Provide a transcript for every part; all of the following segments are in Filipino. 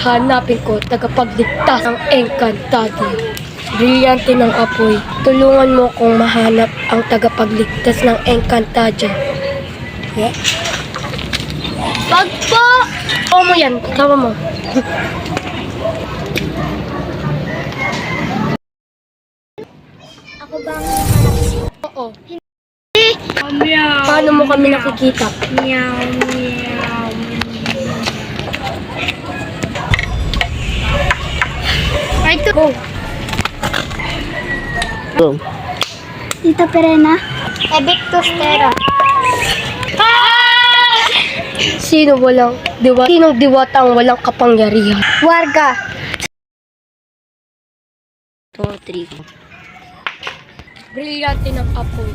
Hahanapin ko tagapagligtas ng Encantadia. Brilyante ng apoy, tulungan mo kong mahanap ang tagapagligtas ng Encantadia. Yeah. Wag po! O mo yan, tawa mo. Ako ba ang nakalapit? Oo. Meow. Paano mo kami nakikita? Meow, meow. Right to go. Go. Tita Perena? Evictus Terra. Sinong diwata ang walang kapangyarihan? Warga. 2, 3. Brilyante ng apoy.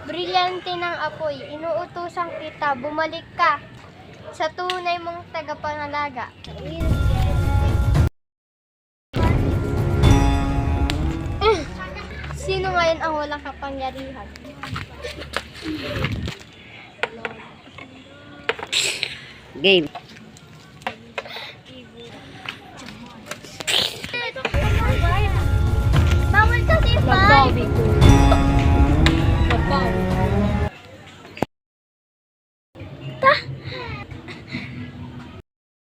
Brilyante ng apoy. Inuutusan kita. Bumalik ka sa tunay mong tagapangalaga. Sino ngayon ang walang kapangyarihan? Game. Bawal kasi pa. Nagbawi ko.